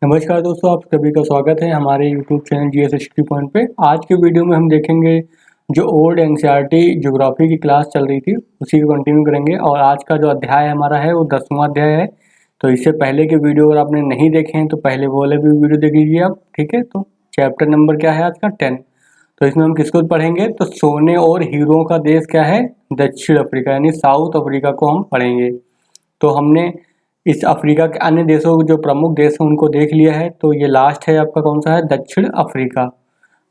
नमस्कार दोस्तों, आप सभी का स्वागत है हमारे YouTube channel GS history point पे। आज के वीडियो में हम देखेंगे जो ओल्ड एनसीईआरटी ज्योग्राफी की क्लास चल रही थी उसी को कंटिन्यू करेंगे। और आज का जो अध्याय हमारा है वो 10वां अध्याय है। तो इससे पहले के वीडियो अगर आपने नहीं देखे हैं तो पहले वो वाले भी वीडियो देख लीजिए आप, ठीक है। तो चैप्टर नंबर क्या है आज का 10। तो इसमें हम किसको पढ़ेंगे, तो सोने और हीरो का देश क्या है, दक्षिण अफ्रीका यानी साउथ अफ्रीका को हम पढ़ेंगे। तो हमने इस अफ्रीका के अन्य देशों जो प्रमुख देश हैं उनको देख लिया है। तो ये लास्ट है आपका कौन सा है, दक्षिण अफ्रीका।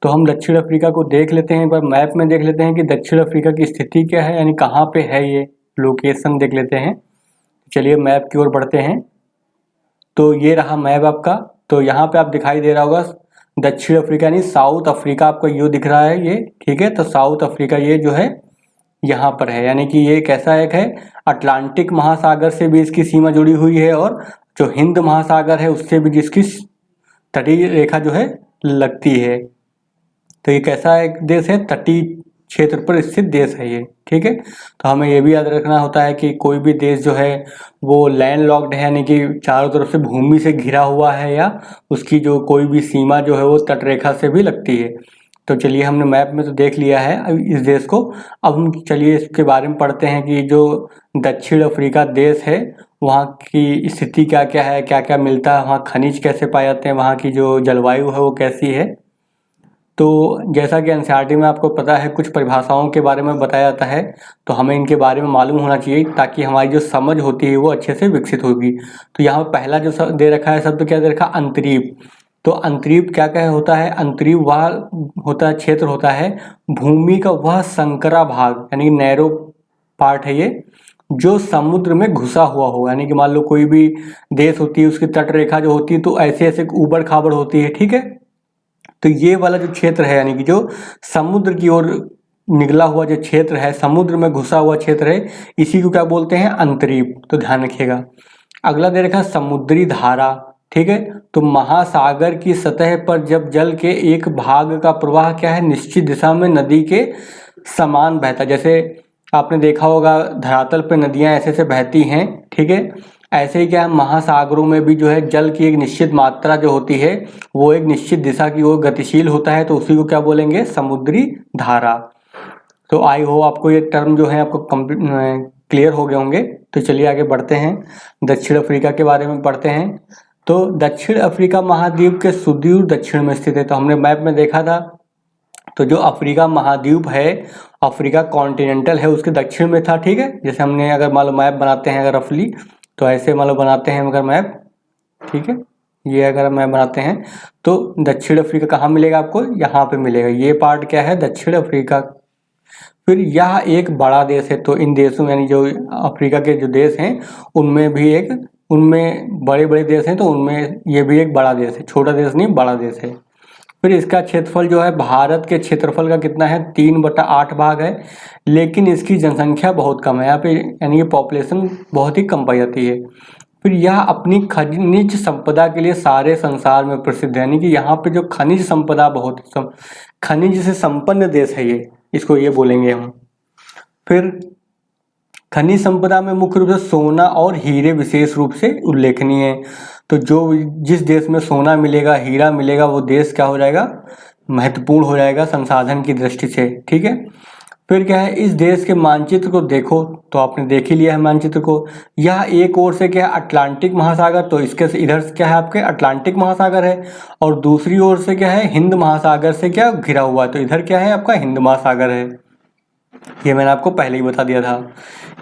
तो हम दक्षिण अफ्रीका को देख लेते हैं, एक बार मैप में देख लेते हैं कि दक्षिण अफ्रीका की स्थिति क्या है, यानी कहाँ पे है ये लोकेशन देख लेते हैं। चलिए मैप की ओर बढ़ते हैं। तो ये रहा मैप आपका। तो यहाँ पे आप दिखाई दे रहा होगा दक्षिण अफ्रीका यानी साउथ अफ्रीका आपको यू दिख रहा है ये, ठीक है। तो साउथ अफ्रीका ये जो है यहाँ पर है, यानी कि ये कैसा एक है, अटलांटिक महासागर से भी इसकी सीमा जुड़ी हुई है और जो हिंद महासागर है उससे भी जिसकी तटीय रेखा जो है लगती है। तो ये कैसा एक देश है, तटीय क्षेत्र पर स्थित देश है ये, ठीक है। तो हमें ये भी याद रखना होता है कि कोई भी देश जो है वो लैंड लॉक्ड है, यानी कि चारों तरफ से भूमि से घिरा हुआ है, या उसकी जो कोई भी सीमा जो है वो तटरेखा से भी लगती है। तो चलिए हमने मैप में तो देख लिया है इस देश को। अब हम चलिए इसके बारे में पढ़ते हैं कि जो दक्षिण अफ्रीका देश है वहाँ की स्थिति क्या क्या है, क्या क्या मिलता है, वहाँ खनिज कैसे पाए जाते हैं, वहाँ की जो जलवायु है वो कैसी है। तो जैसा कि एनसीईआरटी में आपको पता है कुछ परिभाषाओं के बारे में बताया जाता है, तो हमें इनके बारे में मालूम होना चाहिए ताकि हमारी जो समझ होती है वो अच्छे से विकसित होगी। तो यहाँ पर पहला जो दे रखा है शब्द क्या दे रखा, अंतरीप। तो अंतरीप क्या क्या होता है, अंतरीप वह होता है क्षेत्र होता है भूमि का वह संकरा भाग, यानी नैरो पार्ट है ये, जो समुद्र में घुसा हुआ हो। यानी कि मान लो कोई भी देश होती है उसकी तट रेखा जो होती है तो ऐसे ऐसे ऊबड़ खाबड़ होती है, ठीक है। तो ये वाला जो क्षेत्र है यानी कि जो समुद्र की ओर निकला हुआ जो क्षेत्र है, समुद्र में घुसा हुआ क्षेत्र है, इसी को क्या बोलते हैं, अंतरीप। तो ध्यान रखिएगा। अगला दे रखा समुद्री धारा, ठीक है। तो महासागर की सतह पर जब जल के एक भाग का प्रवाह क्या है, निश्चित दिशा में नदी के समान बहता, जैसे आपने देखा होगा धरातल पे नदियां ऐसे ऐसे बहती हैं, ठीक है। ऐसे ही क्या है महासागरों में भी जो है जल की एक निश्चित मात्रा जो होती है वो एक निश्चित दिशा की ओर गतिशील होता है, तो उसी को क्या बोलेंगे, समुद्री धारा। तो आई हो आपको ये टर्म जो है आपको क्लियर हो गए होंगे। तो चलिए आगे बढ़ते हैं, दक्षिण अफ्रीका के बारे में पढ़ते हैं। तो दक्षिण अफ्रीका महाद्वीप के सुदूर दक्षिण में स्थित है। तो हमने मैप में देखा था, तो जो अफ्रीका महाद्वीप है, अफ्रीका कॉन्टिनेंटल है, उसके दक्षिण में था, ठीक है। जैसे हमने अगर मान लो मैप बनाते हैं अगर रफली, तो ऐसे मान लो बनाते हैं अगर मैप, ठीक है। ये अगर मैप बनाते हैं तो दक्षिण अफ्रीका कहाँ मिलेगा आपको, यहाँ पे मिलेगा। ये पार्ट क्या है, दक्षिण अफ्रीका। फिर यह एक बड़ा देश है। तो इन देशों यानी जो अफ्रीका के जो देश हैं उनमें भी एक, उनमें बड़े बड़े देश हैं तो उनमें ये भी एक बड़ा देश है, छोटा देश नहीं बड़ा देश है। फिर इसका क्षेत्रफल जो है भारत के क्षेत्रफल का कितना है, 3/8 भाग है, लेकिन इसकी जनसंख्या बहुत कम है यहाँ पे, यानी कि पॉपुलेशन बहुत ही कम पाई जाती है। फिर यह अपनी खनिज संपदा के लिए सारे संसार में प्रसिद्ध है, यानी कि यहाँ पे जो खनिज संपदा बहुत खनिज से संपन्न देश है ये, इसको ये बोलेंगे हम। फिर खनिज संपदा में मुख्य रूप से सोना और हीरे विशेष रूप से उल्लेखनीय है। तो जो जिस देश में सोना मिलेगा, हीरा मिलेगा, वो देश क्या हो जाएगा, महत्वपूर्ण हो जाएगा संसाधन की दृष्टि से, ठीक है। फिर क्या है, इस देश के मानचित्र को देखो, तो आपने देख ही लिया है मानचित्र को। यह एक ओर से क्या है अटलांटिक महासागर, तो इसके इधर से क्या है आपके अटलांटिक महासागर है, और दूसरी ओर से क्या है हिंद महासागर से क्या घिरा हुआ है, तो इधर क्या है आपका हिंद महासागर है। ये मैंने आपको पहले ही बता दिया था।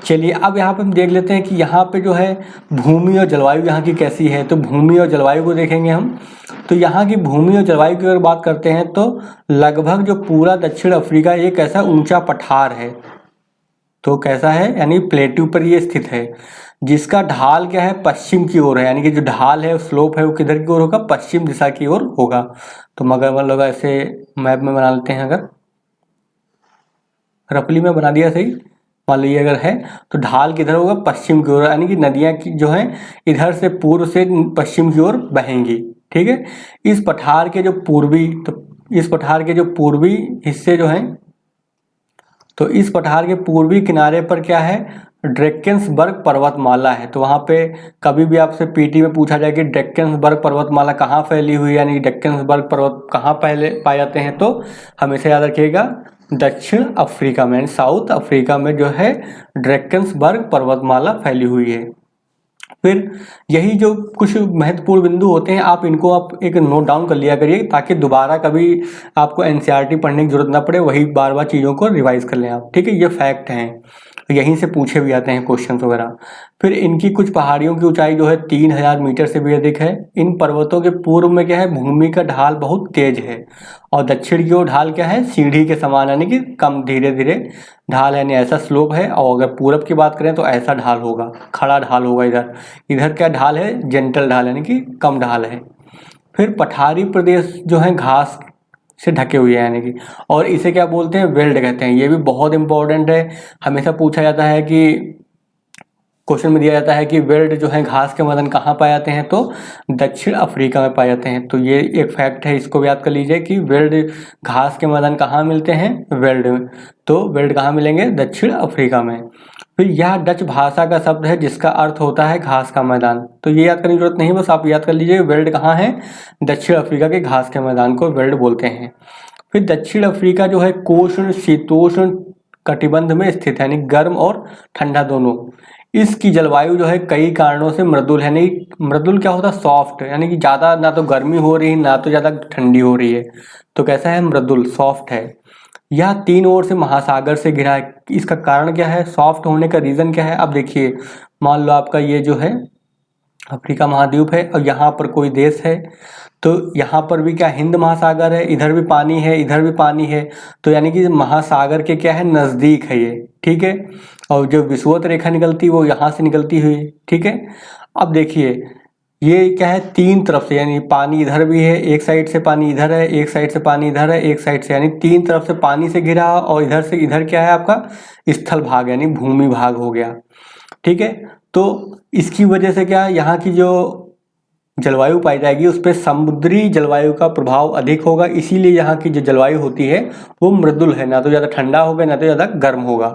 चलिए अब यहाँ पे हम देख लेते हैं कि यहाँ पे जो है भूमि और जलवायु यहाँ की कैसी है। तो भूमि और जलवायु को देखेंगे हम। तो यहाँ की भूमि और जलवायु की अगर बात करते हैं तो लगभग जो पूरा दक्षिण अफ्रीका एक ऐसा ऊंचा पठार है। तो कैसा है, यानी प्लेट्यू पर ये स्थित है, जिसका ढाल क्या है, पश्चिम की ओर है, यानी कि जो ढाल है स्लोप है वो किधर की ओर होगा, पश्चिम दिशा की ओर होगा। तो मगर मतलब ऐसे मैप में बना लेते हैं, अगर रफली में बना दिया सही, मान लीजिए अगर है तो ढाल किधर होगा, पश्चिम की ओर, यानी कि नदियां की जो है इधर से पूर्व से पश्चिम की ओर बहेंगी, ठीक है। इस पठार के जो पूर्वी, तो इस पठार के जो पूर्वी हिस्से जो हैं तो इस पठार के पूर्वी किनारे पर क्या है, ड्रैकेंसबर्ग पर्वतमाला है। तो वहाँ पे कभी भी आपसे पीटी में पूछा जाए कि ड्रैकेंसबर्ग पर्वतमाला कहाँ फैली हुई है, यानी ड्रैकेंसबर्ग पर्वत कहाँ पहले पाए जाते हैं, तो हमेशा याद रखिएगा दक्षिण अफ्रीका में, साउथ अफ्रीका में जो है ड्रैकेंसबर्ग पर्वतमाला फैली हुई है। फिर यही जो कुछ महत्वपूर्ण बिंदु होते हैं, आप एक नोट डाउन कर लिया करिए, ताकि दोबारा कभी आपको एनसीईआरटी पढ़ने की जरूरत ना पड़े, वही बार बार चीज़ों को रिवाइज कर लें आप, ठीक है। ये फैक्ट हैं, यहीं से पूछे भी जाते हैं क्वेश्चन वगैरह। फिर इनकी कुछ पहाड़ियों की ऊंचाई जो है 3000 मीटर से भी अधिक है। इन पर्वतों के पूर्व में क्या है, भूमि का ढाल बहुत तेज है, और दक्षिण की ओर ढाल क्या है, सीढ़ी के समान, यानी कि कम धीरे धीरे ढाल है, यानी ऐसा स्लोप है। और अगर पूरब की बात करें तो ऐसा ढाल होगा, खड़ा ढाल होगा। इधर इधर क्या ढाल है, जेंटल ढाल, यानी कि कम ढाल है। फिर पठारी प्रदेश जो है घास से ढके हुए हैं, यानी कि, और इसे क्या बोलते हैं, वेल्ड कहते हैं। ये भी बहुत इंपॉर्टेंट है, हमेशा पूछा जाता है कि क्वेश्चन में दिया जाता है कि वेल्ड जो है घास के मैदान कहाँ पाए जाते हैं, तो दक्षिण अफ्रीका में पाए जाते हैं। तो ये एक फैक्ट है, इसको भी याद कर लीजिए कि वेल्ड घास के मैदान कहाँ मिलते हैं, वेल्ड में। तो वेल्ड कहाँ मिलेंगे, दक्षिण अफ्रीका में। फिर यह डच भाषा का शब्द है जिसका अर्थ होता है घास का मैदान। तो ये याद करने की जरूरत नहीं, बस आप याद कर लीजिए वेल्ड कहाँ है, दक्षिण अफ्रीका के घास के मैदान को वेल्ड बोलते हैं। फिर दक्षिण अफ्रीका जो है कोष्ण शीतोष्ण कटिबंध में स्थित है, यानी गर्म और ठंडा दोनों। इसकी जलवायु जो है कई कारणों से मृदुल है, नहीं मृदुल क्या होता है, सॉफ्ट, यानी कि ज़्यादा ना तो गर्मी हो रही है ना तो ज़्यादा ठंडी हो रही है। तो कैसा है, मृदुल, सॉफ्ट है। यह तीन ओर से महासागर से घिरा है। इसका कारण क्या है, सॉफ्ट होने का रीज़न क्या है। अब देखिए, मान लो आपका ये जो है अफ्रीका महाद्वीप है, और यहाँ पर कोई देश है, तो यहाँ पर भी क्या, हिंद महासागर है, इधर भी पानी है, इधर भी पानी है। तो यानी कि महासागर के क्या है, नज़दीक है ये, ठीक है। और जो विषुवत रेखा निकलती है वो यहाँ से निकलती हुई, ठीक है। अब देखिए ये क्या है, तीन तरफ से, यानी पानी इधर भी है, एक साइड से पानी इधर है, एक साइड से पानी इधर है, एक साइड से, यानी तीन तरफ से पानी से घिरा। और इधर से इधर क्या है आपका स्थल भाग, यानी भूमि भाग हो गया, ठीक है। तो इसकी वजह से क्या, यहाँ की जो जलवायु पाई जाएगी उस पर समुद्री जलवायु का प्रभाव अधिक होगा, इसीलिए यहाँ की जो जलवायु होती है वो मृदुल है, ना तो ज़्यादा ठंडा होगा ना तो ज़्यादा गर्म होगा।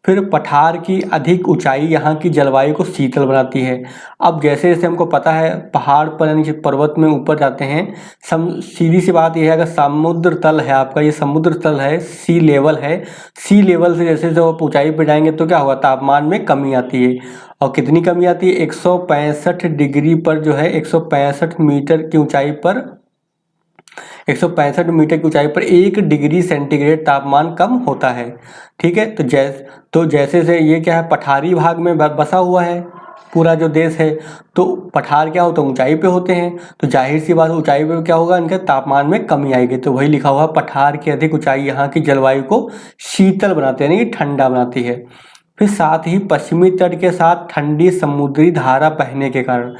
फिर पठार की अधिक ऊंचाई यहाँ की जलवायु को शीतल बनाती है। अब जैसे जैसे हमको पता है पहाड़ पर यानी पर्वत में ऊपर जाते हैं, सीधी सी बात यह है, अगर समुद्र तल है आपका, ये समुद्र तल है, सी लेवल है, सी लेवल से जैसे जैसे आप ऊंचाई पर जाएंगे तो क्या होगा, तापमान में कमी आती है। और कितनी कमी आती है, 165 डिग्री पर जो है, 165 मीटर की ऊंचाई पर, 165 मीटर की ऊंचाई पर 1 डिग्री सेंटीग्रेड तापमान कम होता है, ठीक है। तो जैसे से ये क्या है, पठारी भाग में बसा हुआ है पूरा जो देश है, तो पठार क्या होता है, ऊंचाई पे होते हैं, तो जाहिर सी बात ऊंचाई पे क्या होगा, इनके तापमान में कमी आएगी। तो वही लिखा हुआ, पठार की अधिक ऊंचाई यहाँ की जलवायु को शीतल बनाती है, यानी कि ठंडा बनाती है। फिर साथ ही पश्चिमी तट के साथ ठंडी समुद्री धारा बहने के कारण,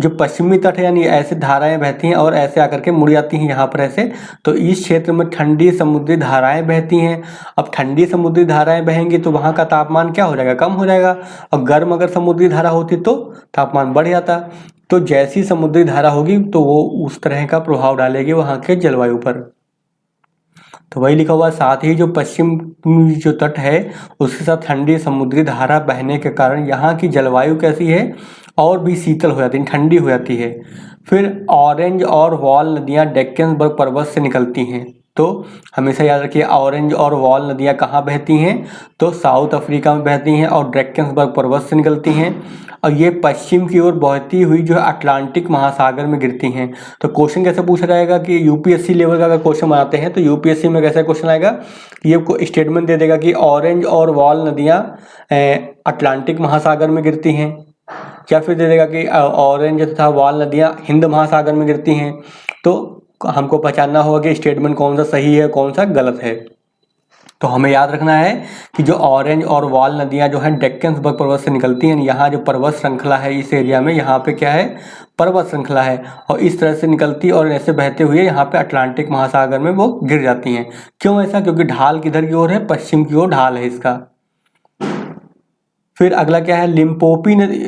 जो पश्चिमी तट है यानी ऐसे धाराएं बहती हैं और ऐसे आकर के मुड़ जाती हैं यहाँ पर ऐसे, तो इस क्षेत्र में ठंडी समुद्री धाराएं बहती हैं। अब ठंडी समुद्री धाराएं बहेंगी तो वहाँ का तापमान क्या हो जाएगा, कम हो जाएगा। और गर्म अगर समुद्री धारा होती तो तापमान बढ़ जाता। तो जैसी समुद्री धारा होगी तो वो उस तरह का प्रभाव डालेगी वहाँ के जलवायु पर। तो वही लिखा हुआ, साथ ही जो पश्चिम जो तट है उसके साथ ठंडी समुद्री धारा बहने के कारण यहाँ की जलवायु कैसी है, और भी शीतल हो जाती है, ठंडी हो जाती है। फिर ऑरेंज और वॉल नदियाँ डेक्कनसबर्ग पर्वत से निकलती हैं। तो हमेशा याद रखिए, ऑरेंज और वॉल नदियाँ कहाँ बहती हैं, तो साउथ अफ्रीका में बहती हैं और ड्रैकेंसबर्ग पर्वत से निकलती हैं। और ये पश्चिम की ओर बहती हुई जो है अटलांटिक महासागर में गिरती हैं। तो क्वेश्चन कैसे पूछा जाएगा कि यूपीएससी लेवल का अगर क्वेश्चन बनाते हैं तो यूपीएससी में कैसा क्वेश्चन आएगा, ये स्टेटमेंट दे देगा कि ऑरेंज और वॉल नदियाँ अटलांटिक महासागर में गिरती हैं, या फिर दे देगा कि ऑरेंज तथा वॉल नदियाँ हिंद महासागर में गिरती हैं। तो हमको पहचानना होगा कि स्टेटमेंट कौन सा सही है कौन सा गलत है। तो हमें याद रखना है कि जो ऑरेंज और वॉल नदियाँ जो हैं डेक्कनसबर्ग पर्वत से निकलती हैं, यहाँ जो पर्वत श्रृंखला है इस एरिया में, यहाँ पे क्या है, पर्वत श्रृंखला है, और इस तरह से निकलती और ऐसे बहते हुए यहाँ पे अटलांटिक महासागर में वो गिर जाती हैं। क्यों ऐसा, क्योंकि ढाल किधर की ओर है, पश्चिम की ओर ढाल है इसका। फिर अगला क्या है, लिम्पोपो नदी,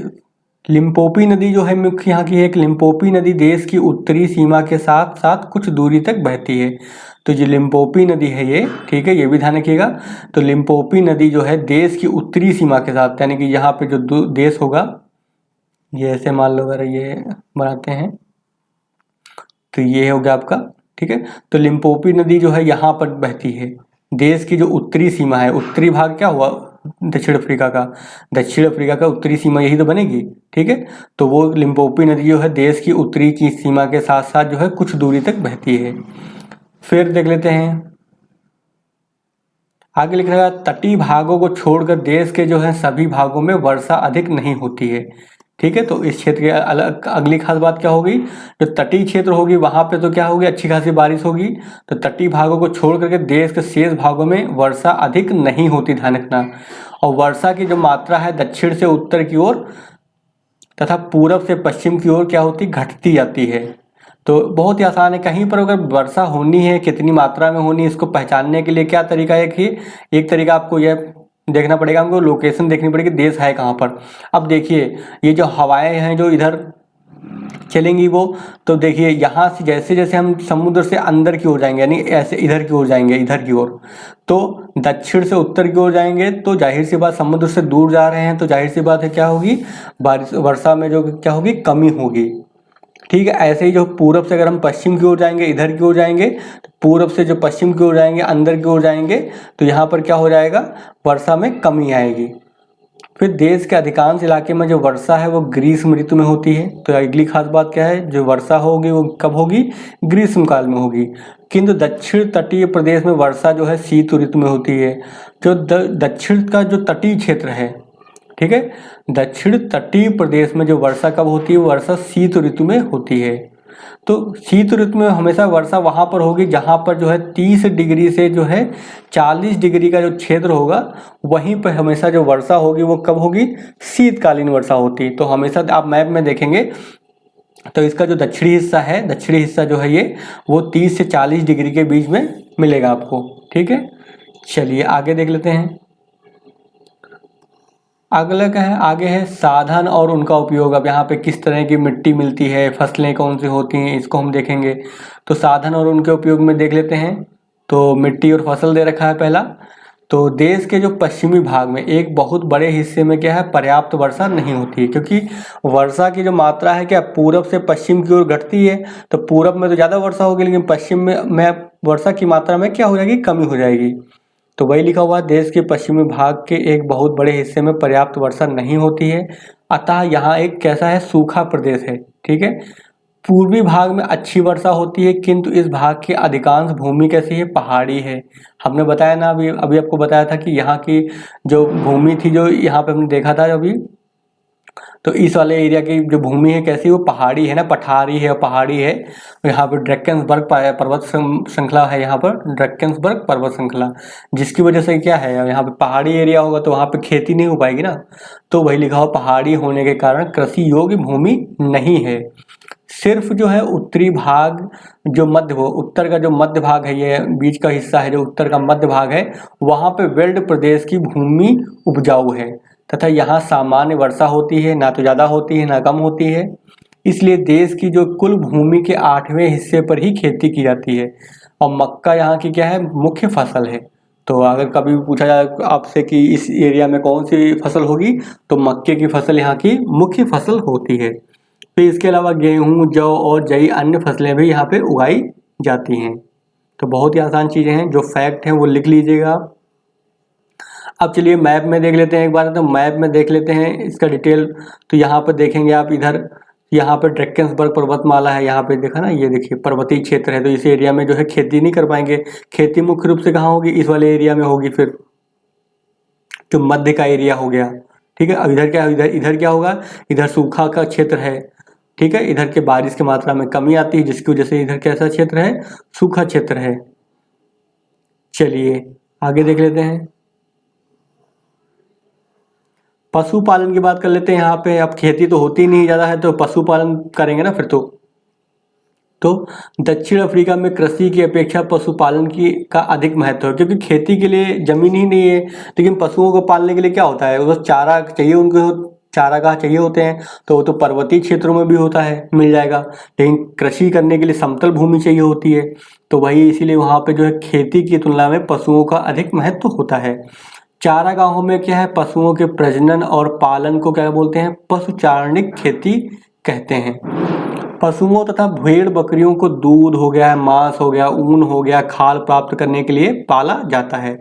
लिम्पोपी नदी जो है मुख्य यहाँ की है, एक लिम्पोपी नदी देश की उत्तरी सीमा के साथ साथ कुछ दूरी तक बहती है। तो जो लिम्पोपी नदी है ये, ठीक है, ये भी ध्यान रखिएगा। तो लिम्पोपी नदी जो है देश की उत्तरी सीमा के साथ, यानी कि यहाँ पे जो देश होगा, ये ऐसे मान लो अगर ये बनाते हैं तो ये हो गया आपका, ठीक है। तो लिम्पोपी नदी जो है यहाँ पर बहती है, देश की जो उत्तरी सीमा है, उत्तरी भाग क्या हुआ दक्षिण अफ्रीका का उत्तरी सीमा यही तो बनेगी, ठीक है। तो वो लिम्पोपी नदी जो है देश की उत्तरी की सीमा के साथ साथ जो है कुछ दूरी तक बहती है। फिर देख लेते हैं आगे लिख रहा है, तटीय भागों को छोड़कर देश के जो है सभी भागों में वर्षा अधिक नहीं होती है, ठीक है। तो इस क्षेत्र के अलग अगली खास बात क्या होगी, जो तटीय क्षेत्र होगी वहां पे तो क्या होगी, अच्छी खासी बारिश होगी। तो तटीय भागों को छोड़ करके देश के शेष भागों में वर्षा अधिक नहीं होती, ध्यान रखना। और वर्षा की जो मात्रा है दक्षिण से उत्तर की ओर तथा पूरब से पश्चिम की ओर क्या होती, घटती जाती है। तो बहुत ही आसान है, कहीं पर अगर वर्षा होनी है कितनी मात्रा में होनी है इसको पहचानने के लिए क्या तरीका है कि एक तरीका आपको यह देखना पड़ेगा, हमको लोकेशन देखनी पड़ेगी, देश है कहाँ पर। अब देखिए ये जो हवाएं हैं जो इधर चलेंगी वो, तो देखिए यहाँ से जैसे जैसे हम समुद्र से अंदर की ओर जाएंगे, यानी ऐसे इधर की ओर जाएंगे, इधर की ओर, तो दक्षिण से उत्तर की ओर जाएंगे तो जाहिर सी बात समुद्र से दूर जा रहे हैं तो जाहिर सी बात है क्या होगी, बारिश वर्षा में जो क्या होगी, कमी होगी, ठीक है। ऐसे ही जो पूरब से अगर हम पश्चिम की ओर जाएंगे, इधर की ओर जाएंगे, तो पूरब से जो पश्चिम की ओर जाएंगे, अंदर की ओर जाएंगे, तो यहाँ पर क्या हो जाएगा, वर्षा में कमी आएगी। फिर देश के अधिकांश इलाके में जो वर्षा है वो ग्रीष्म ऋतु में होती है। तो अगली खास बात क्या है, जो वर्षा होगी वो कब होगी, ग्रीष्म काल में होगी। किंतु दक्षिण तटीय प्रदेश में वर्षा जो है शीत ऋतु में होती है। जो दक्षिण का जो तटीय क्षेत्र है, ठीक है, दक्षिण तटीय प्रदेश में जो वर्षा कब होती है, वर्षा शीत ऋतु में होती है। तो शीत ऋतु में हमेशा वर्षा वहां पर होगी जहां पर जो है 30 डिग्री से जो है 40 डिग्री का जो क्षेत्र होगा वहीं पर हमेशा जो वर्षा होगी वो कब होगी, शीतकालीन वर्षा होती है। तो हमेशा आप मैप में देखेंगे तो इसका जो दक्षिणी हिस्सा है, दक्षिणी हिस्सा जो है ये वो 30 से 40 डिग्री के बीच में मिलेगा आपको, ठीक है। चलिए आगे देख लेते हैं। अगला क्या है, आगे है साधन और उनका उपयोग। अब यहाँ पे किस तरह की मिट्टी मिलती है, फसलें कौन सी होती हैं, इसको हम देखेंगे। तो साधन और उनके उपयोग में देख लेते हैं। तो मिट्टी और फसल दे रखा है पहला। तो देश के जो पश्चिमी भाग में एक बहुत बड़े हिस्से में क्या है, पर्याप्त वर्षा नहीं होती है, क्योंकि वर्षा की जो मात्रा है क्या पूरब से पश्चिम की ओर घटती है। तो पूरब में तो ज़्यादा वर्षा होगी लेकिन पश्चिम में वर्षा की मात्रा में क्या हो जाएगी, कमी हो जाएगी। तो वही लिखा हुआ, देश के पश्चिमी भाग के एक बहुत बड़े हिस्से में पर्याप्त वर्षा नहीं होती है, अतः यहाँ एक कैसा है, सूखा प्रदेश है, ठीक है। पूर्वी भाग में अच्छी वर्षा होती है किंतु इस भाग की अधिकांश भूमि कैसी है, पहाड़ी है। हमने बताया ना, अभी अभी आपको बताया था कि यहाँ की जो भूमि थी, जो यहाँ पे हमने देखा था अभी, तो इस वाले एरिया की जो भूमि है कैसी, वो पहाड़ी है ना, पठारी है, पहाड़ी है। यहाँ पर ड्रैकेंसबर्ग पर्वत श्रृंखला है, यहाँ पर ड्रैकेंसबर्ग पर्वत श्रृंखला, जिसकी वजह से क्या है, यहाँ पे पहाड़ी एरिया होगा तो वहाँ पे खेती नहीं हो पाएगी ना। तो वही लिखा हो, पहाड़ी होने के कारण कृषि योग्य भूमि नहीं है। सिर्फ जो है उत्तरी भाग, जो मध्य उत्तर का जो मध्य भाग है, ये बीच का हिस्सा है जो उत्तर का मध्य भाग है, वहाँ पे वेल्ड प्रदेश की भूमि उपजाऊ है तथा यहाँ सामान्य वर्षा होती है, ना तो ज़्यादा होती है ना कम होती है। इसलिए देश की जो कुल भूमि के 8वें हिस्से पर ही खेती की जाती है और मक्का यहाँ की क्या है, मुख्य फसल है। तो अगर कभी पूछा जाए आपसे कि इस एरिया में कौन सी फसल होगी, तो मक्के की फसल यहाँ की मुख्य फसल होती है। फिर इसके अलावा गेहूँ, जौ और कई अन्य फसलें भी यहाँ पे उगाई जाती हैं। तो बहुत ही आसान चीज़ें हैं, जो फैक्ट हैं वो लिख लीजिएगा आप। अब चलिए मैप में देख लेते हैं एक बार, तो मैप में देख लेते हैं इसका डिटेल। तो यहाँ पर देखेंगे आप, इधर यहाँ पर ड्रैकेंसबर्ग पर्वतमाला है, यहाँ पे देखा ना, ये देखिए पर्वतीय क्षेत्र है। तो इस एरिया में जो है खेती नहीं कर पाएंगे, खेती मुख्य रूप से कहाँ होगी, इस वाले एरिया में होगी। फिर जो मध्य का एरिया हो गया, ठीक है। अब इधर क्या, इधर क्या होगा, इधर सूखा का क्षेत्र है, ठीक है। इधर के बारिश की मात्रा में कमी आती है जिसकी वजह से इधर कैसा क्षेत्र है, सूखा क्षेत्र है। चलिए आगे देख लेते हैं। पशुपालन की बात कर लेते हैं यहाँ पे। अब खेती तो होती नहीं ज़्यादा है तो पशुपालन करेंगे ना फिर। तो दक्षिण अफ्रीका में कृषि की अपेक्षा पशुपालन की का अधिक महत्व है, क्योंकि खेती के लिए जमीन ही नहीं है, लेकिन पशुओं को पालने के लिए क्या होता है, उधर चारा चाहिए उनको, चारागाह चाहिए होते हैं, तो वो तो पर्वतीय क्षेत्रों में भी होता है, मिल जाएगा। लेकिन कृषि करने के लिए समतल भूमि चाहिए होती है, तो वही इसीलिए वहाँ पे जो है खेती की तुलना में पशुओं का अधिक महत्व होता है। चारागाहों में क्या है, पशुओं के प्रजनन और पालन को क्या बोलते हैं, पशुचारणिक खेती कहते हैं। पशुओं तथा भेड़ बकरियों को दूध हो गया, मांस हो गया, ऊन हो गया, खाल प्राप्त करने के लिए पाला जाता है।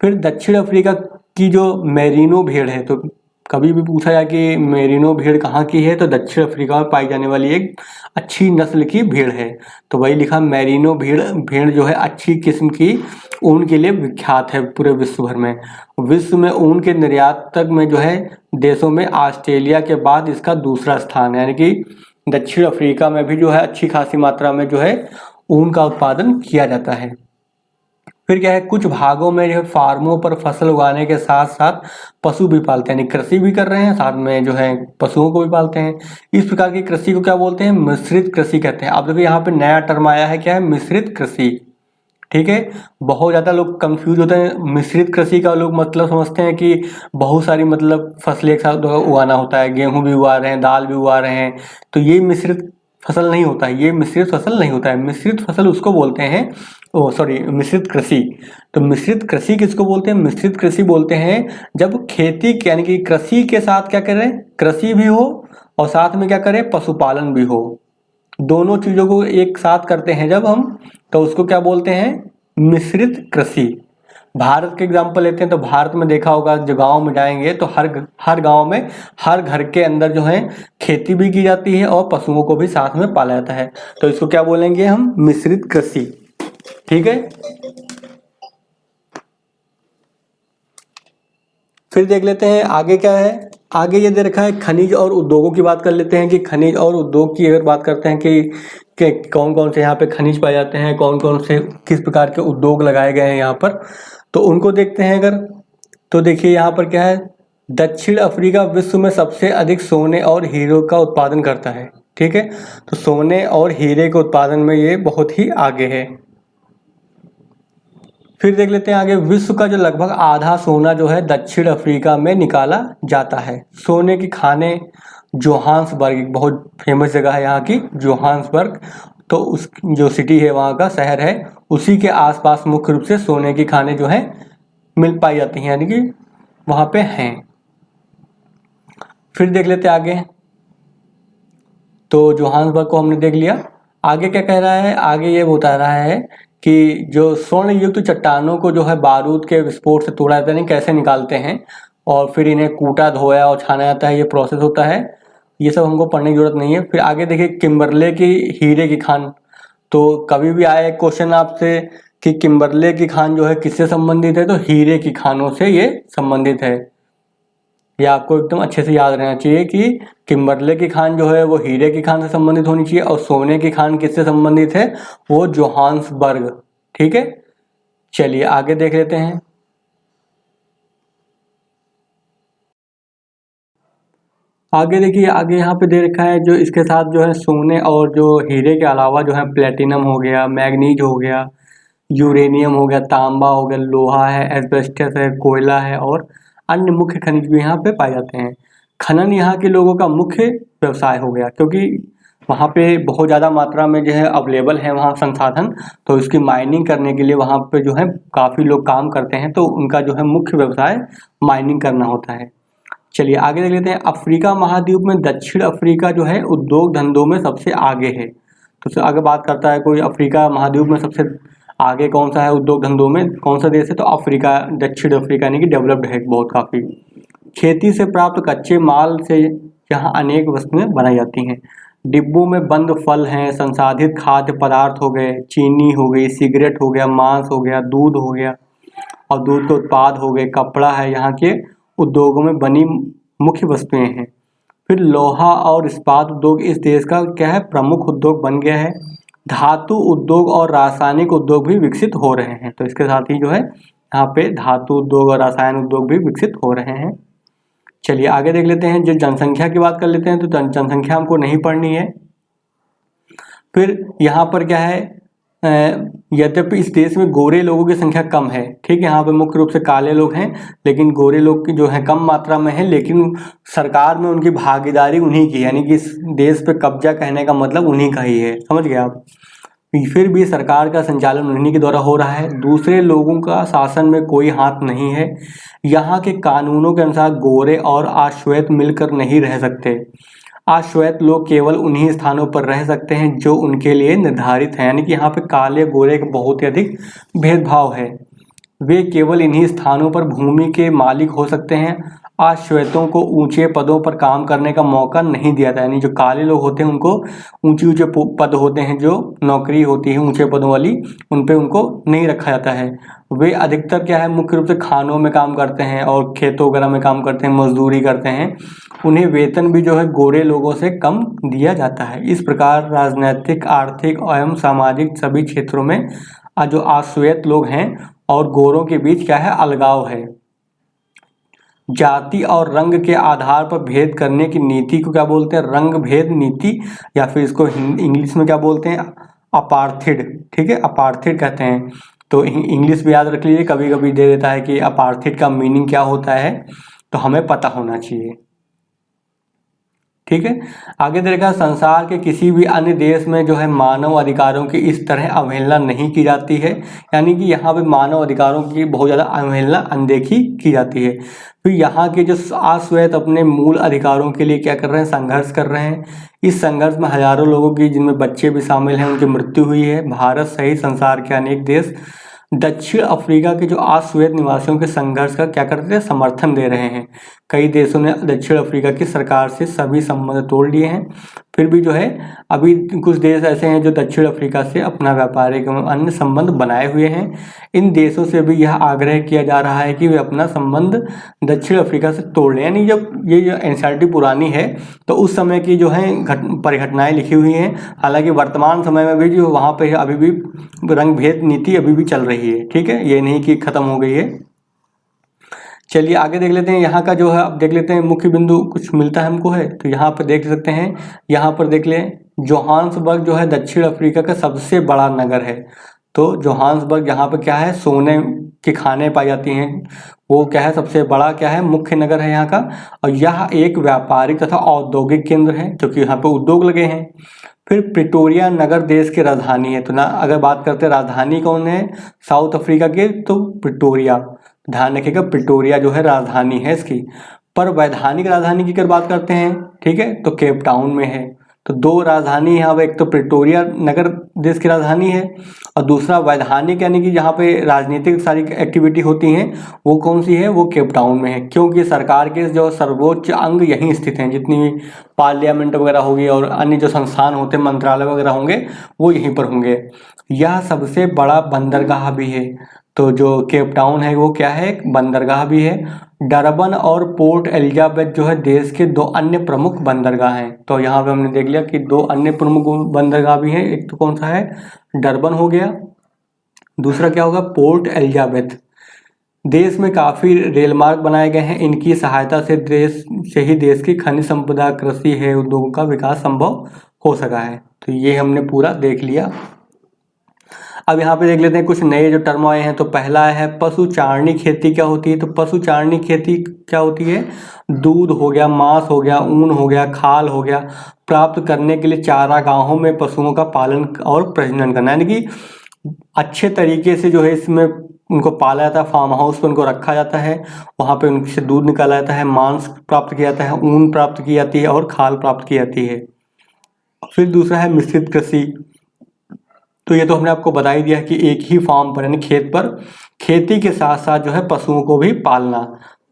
फिर दक्षिण अफ्रीका की जो मेरिनो भेड़ है, तो कभी भी पूछा जाए कि मेरिनो भेड़ कहाँ की है, तो दक्षिण अफ्रीका में पाई जाने वाली एक अच्छी नस्ल की भेड़ है। तो वही लिखा, मेरिनो भेड़, भेड़ जो है अच्छी किस्म की ऊन के लिए विख्यात है पूरे विश्व भर में। विश्व में ऊन के निर्यातक में जो है देशों में ऑस्ट्रेलिया के बाद इसका दूसरा स्थान है, यानी कि दक्षिण अफ्रीका में भी जो है अच्छी खासी मात्रा में जो है ऊन का उत्पादन किया जाता है। फिर क्या है, कुछ भागों में जो है फार्मों पर फसल उगाने के साथ साथ पशु भी पालते हैं, यानी कृषि भी कर रहे हैं, साथ में जो है पशुओं को भी पालते हैं। इस प्रकार की कृषि को क्या बोलते हैं, मिश्रित कृषि कहते हैं। अब देखो यहाँ पे नया टर्म आया है, क्या है, मिश्रित कृषि। ठीक है, बहुत ज़्यादा लोग कंफ्यूज होते हैं। मिश्रित कृषि का लोग मतलब समझते हैं कि बहुत सारी मतलब फसलें एक साथ उगाना होता है, गेहूं भी उगा रहे हैं, दाल भी उगा रहे हैं, तो ये मिश्रित फसल नहीं होता है, ये मिश्रित फसल नहीं होता है। मिश्रित फसल उसको बोलते हैं, मिश्रित कृषि। तो मिश्रित कृषि किसको बोलते हैं, मिश्रित कृषि बोलते हैं जब खेती यानी कि कृषि के साथ क्या करें, कृषि भी हो और साथ में क्या करें, पशुपालन भी हो। दोनों चीजों को एक साथ करते हैं जब हम, तो उसको क्या बोलते हैं, मिश्रित कृषि। भारत के एग्जांपल लेते हैं, तो भारत में देखा होगा, जो गांव में जाएंगे तो हर गांव में हर घर के अंदर जो है खेती भी की जाती है और पशुओं को भी साथ में पाला जाता है। तो इसको क्या बोलेंगे हम, मिश्रित कृषि। ठीक है, फिर देख लेते हैं आगे क्या है। आगे ये दे रखा है, खनिज और उद्योगों की बात कर लेते हैं कि खनिज और उद्योग की अगर बात करते हैं कि कौन कौन से यहाँ पे खनिज पाए जाते हैं, कौन कौन से किस प्रकार के उद्योग लगाए गए हैं यहाँ पर, तो उनको देखते हैं अगर। तो देखिए यहाँ पर क्या है, दक्षिण अफ्रीका विश्व में सबसे अधिक सोने और हीरो का उत्पादन करता है। ठीक है, तो सोने और हीरे के उत्पादन में ये बहुत ही आगे है। फिर देख लेते हैं आगे, विश्व का जो लगभग आधा सोना जो है दक्षिण अफ्रीका में निकाला जाता है। सोने की खाने, जोहान्सबर्ग बहुत फेमस जगह है यहाँ की, जोहान्सबर्ग, तो उस जो सिटी है वहाँ का शहर है, उसी के आसपास मुख्य रूप से सोने की खाने जो है मिल पाई जाती हैं, यानी कि वहाँ पे हैं। फिर देख लेते हैं आगे, तो जोहान्सबर्ग को हमने देख लिया। आगे क्या कह रहा है, आगे ये बता रहा है कि जो स्वर्ण युक्त चट्टानों को जो है बारूद के विस्फोट से तोड़ा जाता है, नहीं कैसे निकालते हैं, और फिर इन्हें कूटा धोया और छाना जाता है, ये प्रोसेस होता है। ये सब हमको पढ़ने की जरूरत नहीं है। फिर आगे देखिए, किम्बरले की हीरे की खान। तो कभी भी आए क्वेश्चन आपसे कि किम्बरले की खान जो है किससे संबंधित है, तो हीरे की खानों से ये संबंधित है। ये आपको एकदम अच्छे से याद रहना चाहिए कि किम्बरले की खान जो है वो हीरे की खान से संबंधित होनी चाहिए, और सोने की खान किससे संबंधित है, वो जोहान्सबर्ग। ठीक है, चलिए आगे देख लेते हैं। आगे देखिए, आगे यहाँ पे दे रखा है, जो इसके साथ जो है सोने और जो हीरे के अलावा जो है प्लेटिनम हो गया, मैग्नीज हो गया, यूरेनियम हो गया, तांबा हो गया, लोहा है, एस्बेस्टस है, कोयला है, और अन्य मुख्य खनिज भी यहाँ पे पाए जाते हैं। खनन यहाँ के लोगों का मुख्य व्यवसाय हो गया, क्योंकि वहाँ पे बहुत ज़्यादा मात्रा में जो है अवेलेबल है वहाँ संसाधन, तो इसकी माइनिंग करने के लिए वहाँ पे जो है काफ़ी लोग काम करते हैं, तो उनका जो है मुख्य व्यवसाय माइनिंग करना होता है। चलिए आगे देख लेते हैं, अफ्रीका महाद्वीप में दक्षिण अफ्रीका जो है उद्योग धंधों में सबसे आगे है। तो उससे आगे बात करता है कोई, अफ्रीका महाद्वीप में सबसे आगे कौन सा है उद्योग धंधों में, कौन सा देश है, तो अफ्रीका, दक्षिण अफ्रीका यानी कि डेवलप्ड है बहुत काफ़ी। खेती से प्राप्त कच्चे माल से यहाँ अनेक वस्तुएं बनाई जाती हैं। डिब्बों में बंद फल हैं, संसाधित खाद्य पदार्थ हो गए, चीनी हो गई, सिगरेट हो गया, मांस हो गया, दूध हो गया, और दूध के उत्पाद हो गए, कपड़ा है, यहाँ के उद्योगों में बनी मुख्य वस्तुएं हैं। फिर लोहा और इस्पात उद्योग इस देश का क्या है, प्रमुख उद्योग बन गया है। धातु उद्योग और रासायनिक उद्योग भी विकसित हो रहे हैं, तो इसके साथ ही जो है यहाँ पे धातु उद्योग और रसायन उद्योग भी विकसित हो रहे हैं। चलिए आगे देख लेते हैं, जो जनसंख्या की बात कर लेते हैं, तो जनसंख्या हमको नहीं पढ़नी है। फिर यहाँ पर क्या है, यद्यपि इस देश में गोरे लोगों की संख्या कम है, ठीक है, यहाँ पे मुख्य रूप से काले लोग हैं, लेकिन गोरे लोग की जो है कम मात्रा में है, लेकिन सरकार में उनकी भागीदारी उन्हीं की, यानी कि इस देश पे कब्जा कहने का मतलब उन्हीं का ही है, समझ गए आप। फिर भी सरकार का संचालन उन्हीं के द्वारा हो रहा है, दूसरे लोगों का शासन में कोई हाथ नहीं है। यहाँ के कानूनों के अनुसार गोरे और आश्वेत मिलकर नहीं रह सकते। आश्वेत लोग केवल उन्हीं स्थानों पर रह सकते हैं जो उनके लिए निर्धारित हैं, यानी कि यहाँ पे काले गोरे का बहुत ही अधिक भेदभाव है। वे केवल इन्हीं स्थानों पर भूमि के मालिक हो सकते हैं। आश्वेतों को ऊंचे पदों पर काम करने का मौका नहीं दिया जाता, यानी जो काले लोग होते हैं उनको ऊंचे ऊंचे पद होते हैं, जो नौकरी होती है ऊंचे पदों वाली, उन पे उनको नहीं रखा जाता है। वे अधिकतर क्या है, मुख्य रूप से खानों में काम करते हैं और खेतों वगैरह में काम करते हैं, मजदूरी करते हैं। उन्हें वेतन भी जो है गोरे लोगों से कम दिया जाता है। इस प्रकार राजनैतिक, आर्थिक एवं सामाजिक सभी क्षेत्रों में जो आश्वेत लोग हैं और गोरों के बीच क्या है, अलगाव है। जाति और रंग के आधार पर भेद करने की नीति को क्या बोलते हैं, रंग भेद नीति, या फिर इसको इंग्लिश में क्या बोलते हैं, अपार्थिड, ठीक है, अपार्थिड कहते हैं। तो इंग्लिश भी याद रख लीजिए, कभी कभी दे देता है कि अपार्थिड का मीनिंग क्या होता है, तो हमें पता होना चाहिए, ठीक है। आगे देखा, संसार के किसी भी अन्य देश में जो है मानव अधिकारों की इस तरह अवहेलना नहीं की जाती है, यानी कि यहाँ पे मानव अधिकारों की बहुत ज़्यादा अवहेलना, अनदेखी की जाती है। फिर यहाँ के जो आश्वेत अपने मूल अधिकारों के लिए क्या कर रहे हैं, संघर्ष कर रहे हैं। इस संघर्ष में हजारों लोगों की, जिनमें बच्चे भी शामिल हैं, उनकी मृत्यु हुई है। भारत सहित संसार के अनेक देश दक्षिण अफ्रीका के जो आश्वेत निवासियों के संघर्ष का क्या करते हैं, समर्थन दे रहे हैं। कई देशों ने दक्षिण अफ्रीका की सरकार से सभी संबंध तोड़ लिए हैं, फिर भी जो है अभी कुछ देश ऐसे हैं जो दक्षिण अफ्रीका से अपना व्यापारिक एवं अन्य संबंध बनाए हुए हैं। इन देशों से भी यह आग्रह किया जा रहा है कि वे अपना संबंध दक्षिण अफ्रीका से तोड़ लें। यानी जब ये जो एनसीईआरटी पुरानी है तो उस समय की जो है परिघटनाएं लिखी हुई हैं, हालांकि वर्तमान समय में भी जो वहाँ पे अभी भी रंग भेद नीति अभी भी चल रही है, ठीक है, ये नहीं कि खत्म हो गई है। चलिए आगे देख लेते हैं, यहाँ का जो है अब देख लेते हैं मुख्य बिंदु कुछ मिलता है हमको है, तो यहाँ पर देख सकते हैं, यहाँ पर देख लें, जोहान्सबर्ग जो है दक्षिण अफ्रीका का सबसे बड़ा नगर है। तो जोहान्सबर्ग यहाँ पे क्या है, सोने की खानें पाई जाती हैं, वो क्या है, सबसे बड़ा क्या है, मुख्य नगर है यहाँ का। और यह एक व्यापारिक तथा औद्योगिक केंद्र है, क्योंकि यहाँ पे उद्योग लगे हैं। फिर प्रिटोरिया नगर देश की राजधानी है। तो ना अगर बात करते हैं राजधानी कौन है साउथ अफ्रीका की, तो प्रिटोरिया, ध्यान रखिएगा, प्रिटोरिया जो है राजधानी है इसकी। पर वैधानिक राजधानी की अगर बात करते हैं, ठीक है, तो केप टाउन में है। तो दो राजधानी यहाँ पे, एक तो प्रिटोरिया नगर देश की राजधानी है और दूसरा वैधानिक, यानी कि जहाँ पे राजनीतिक सारी एक्टिविटी होती हैं वो कौन सी है, वो केप टाउन में है, क्योंकि सरकार के जो सर्वोच्च अंग यहीं स्थित हैं। जितनी भी पार्लियामेंट वगैरह होगी और अन्य जो संस्थान होते हैं, मंत्रालय वगैरह होंगे, वो यहीं पर होंगे। यह सबसे बड़ा बंदरगाह भी है। तो जो केप टाउन है वो क्या है, एक बंदरगाह भी है। डरबन और पोर्ट एलिजाबेथ जो है देश के दो अन्य प्रमुख बंदरगाह हैं। तो यहाँ पे हमने देख लिया कि दो अन्य प्रमुख बंदरगाह भी हैं, एक तो कौन सा है, डरबन हो गया, दूसरा क्या होगा, पोर्ट एलिजाबेथ। देश में काफ़ी रेल मार्ग बनाए गए हैं, इनकी सहायता से ही देश की खनिज संपदा, कृषि है, उद्योगों का विकास संभव हो सका है। तो ये हमने पूरा देख लिया। अब यहाँ पे देख लेते हैं कुछ नए जो टर्म आए हैं। तो पहला है पशु चारणी खेती क्या होती है। तो पशु चारणी खेती क्या होती है, दूध हो गया, मांस हो गया, ऊन हो गया, खाल हो गया, प्राप्त करने के लिए चारागाहों में पशुओं का पालन और प्रजनन करना, यानी कि अच्छे तरीके से जो है इसमें उनको पाला जाता है, फार्म हाउस पर उनको रखा जाता है, वहाँ पे उनसे दूध निकाला जाता है, मांस प्राप्त किया जाता है, ऊन प्राप्त की जाती है और खाल प्राप्त की जाती है। फिर दूसरा है मिश्रित कृषि। तो ये तो हमने आपको बता ही दिया कि एक ही फार्म पर यानी खेत पर खेती के साथ साथ जो है पशुओं को भी पालना,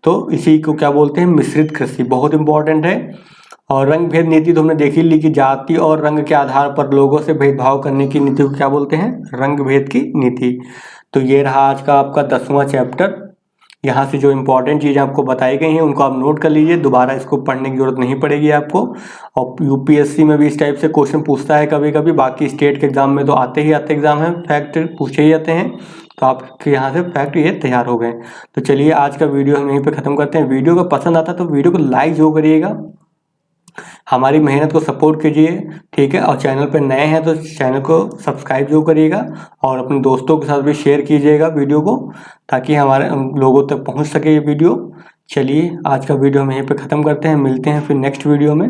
तो इसी को क्या बोलते हैं, मिश्रित कृषि, बहुत इंपॉर्टेंट है। और रंग भेद नीति तो हमने देख ही ली कि जाति और रंग के आधार पर लोगों से भेदभाव करने की नीति को क्या बोलते हैं, रंग भेद की नीति। तो ये रहा आज का आपका 10वां चैप्टर। यहाँ से जो इम्पोर्टेंट चीज़ें आपको बताई गई हैं उनको आप नोट कर लीजिए, दोबारा इसको पढ़ने की जरूरत नहीं पड़ेगी आपको। और यूपीएससी में भी इस टाइप से क्वेश्चन पूछता है कभी कभी, बाकी स्टेट के एग्जाम में तो आते ही आते एग्जाम है, फैक्ट पूछे ही जाते हैं। तो आपके यहाँ से फैक्ट ये तैयार हो गए। तो चलिए आज का वीडियो हम यहीं पर ख़त्म करते हैं। वीडियो को पसंद आता है तो वीडियो को लाइक जरूर करिएगा हमारी मेहनत को सपोर्ट कीजिए, ठीक है। और चैनल पे नए हैं तो चैनल को सब्सक्राइब जरूर करिएगा और अपने दोस्तों के साथ भी शेयर कीजिएगा वीडियो को, ताकि हमारे लोगों तक पहुंच सके ये वीडियो। चलिए आज का वीडियो हम यहीं पे ख़त्म करते हैं, मिलते हैं फिर नेक्स्ट वीडियो में।